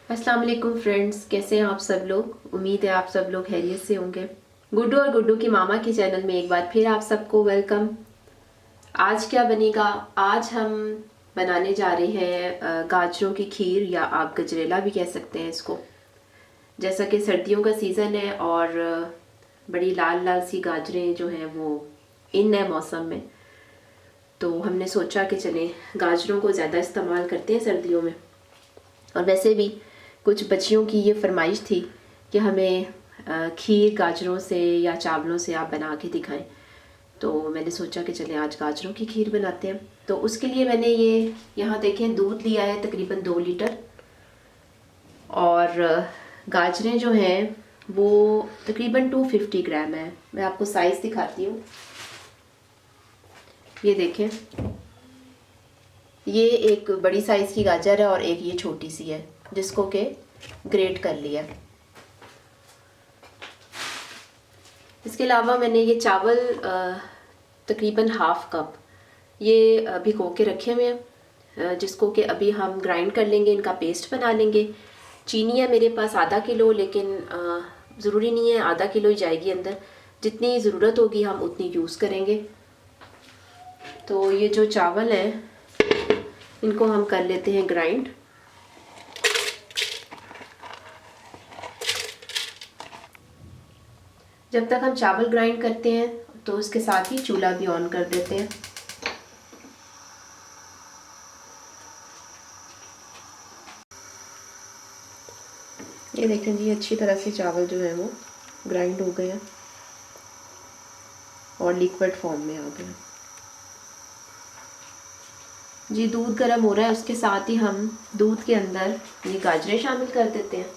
अस्सलाम वालेकुम फ्रेंड्स, कैसे हैं आप सब लोग। उम्मीद है आप सब लोग खैरियत से होंगे। गुड्डू और गुड्डू की मामा के चैनल में एक बार फिर आप सबको वेलकम। आज क्या बनेगा? आज हम बनाने जा रहे हैं गाजरों की खीर, या आप गजरेला भी कह सकते हैं इसको। जैसा कि सर्दियों का सीज़न है और बड़ी लाल लाल सी गाजरें जो हैं वो इन है मौसम में, तो हमने सोचा कि चलें गाजरों को ज़्यादा इस्तेमाल करते हैं सर्दियों में। और वैसे भी कुछ बच्चियों की ये फरमाइश थी कि हमें खीर गाजरों से या चावलों से आप बना के दिखाएं, तो मैंने सोचा कि चलें आज गाजरों की खीर बनाते हैं। तो उसके लिए मैंने ये यहाँ देखें दूध लिया है तकरीबन 2 लीटर, और गाजरें जो हैं वो तकरीबन 250 ग्राम है। मैं आपको साइज़ दिखाती हूँ। ये देखें, ये एक बड़ी साइज़ की गाजर है और एक ये छोटी सी है जिसको के ग्रेट कर लिया। इसके अलावा मैंने ये चावल तकरीबन हाफ कप ये भिगो के रखे हुए हैं, जिसको कि अभी हम ग्राइंड कर लेंगे, इनका पेस्ट बना लेंगे। चीनी है मेरे पास आधा किलो, लेकिन ज़रूरी नहीं है आधा किलो ही जाएगी अंदर, जितनी ज़रूरत होगी हम उतनी यूज़ करेंगे। तो ये जो चावल हैं इनको हम कर लेते हैं ग्राइंड। जब तक हम चावल ग्राइंड करते हैं तो उसके साथ ही चूल्हा भी ऑन कर देते हैं। ये देखें जी, अच्छी तरह से चावल जो है वो ग्राइंड हो गए हैं और लिक्विड फॉर्म में आ गए हैं जी। दूध गर्म हो रहा है, उसके साथ ही हम दूध के अंदर ये गाजरें शामिल कर देते हैं।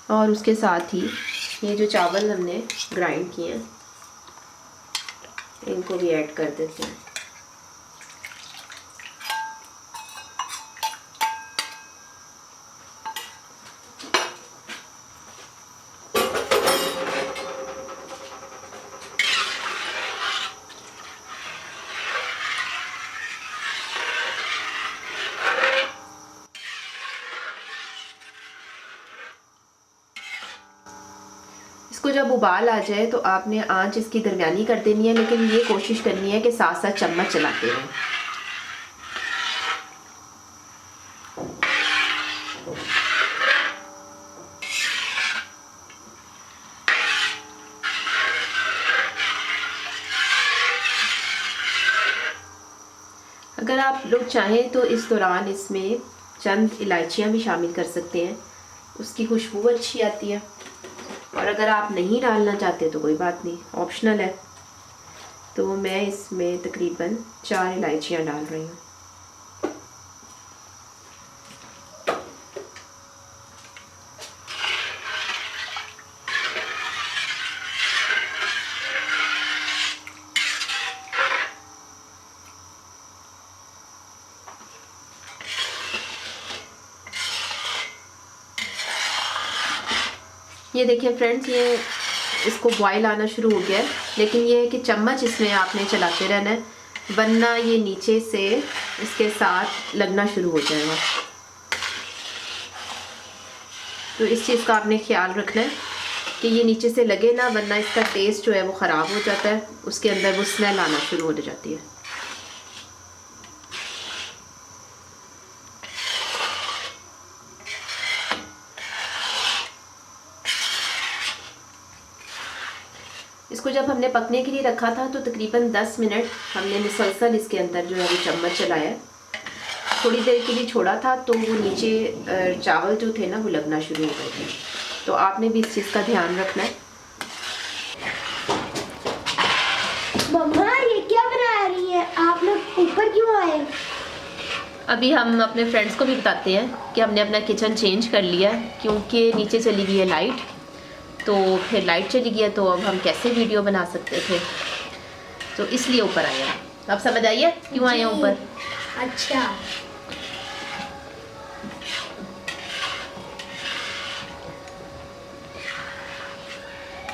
और उसके साथ ही ये जो चावल हमने ग्राइंड किए हैं इनको भी ऐड कर देते हैं। इसको जब उबाल आ जाए तो आपने आंच इसकी दरमियानी कर देनी है, लेकिन ये कोशिश करनी है कि साथ साथ चम्मच चलाते रहें। अगर आप लोग चाहें तो इस दौरान इसमें चंद इलायचियाँ भी शामिल कर सकते हैं, उसकी खुशबू अच्छी आती है। और अगर आप नहीं डालना चाहते तो कोई बात नहीं, ऑप्शनल है। तो मैं इसमें तकरीबन 4 इलायचियाँ डाल रही हूँ। ये देखिए फ्रेंड्स, ये इसको बॉयल आना शुरू हो गया है, लेकिन ये है कि चम्मच इसमें आपने चलाते रहना है, वरना ये नीचे से इसके साथ लगना शुरू हो जाएगा। तो इस चीज़ का आपने ख्याल रखना है कि ये नीचे से लगे ना, वरना इसका टेस्ट जो है वो ख़राब हो जाता है, उसके अंदर वो स्मेल आना शुरू हो जाती है। इसको जब हमने पकने के लिए रखा था तो तकरीबन 10 मिनट हमने मुसलसल इसके अंदर जो है वो चम्मच चलाया। थोड़ी देर के लिए छोड़ा था तो वो नीचे चावल जो थे ना वो लगना शुरू हो गए थे, तो आपने भी इस चीज़ का ध्यान रखना है। मम्मा ये क्या बना रही है आप लोग, ऊपर क्यों आए? अभी हम अपने फ्रेंड्स को भी बताते हैं कि हमने अपना किचन चेंज कर लिया, क्योंकि नीचे चली गई है लाइट, तो फिर लाइट चली गई तो अब हम कैसे वीडियो बना सकते थे, तो इसलिए ऊपर आए हैं। अब समझ आइए क्यों आए हैं ऊपर। अच्छा,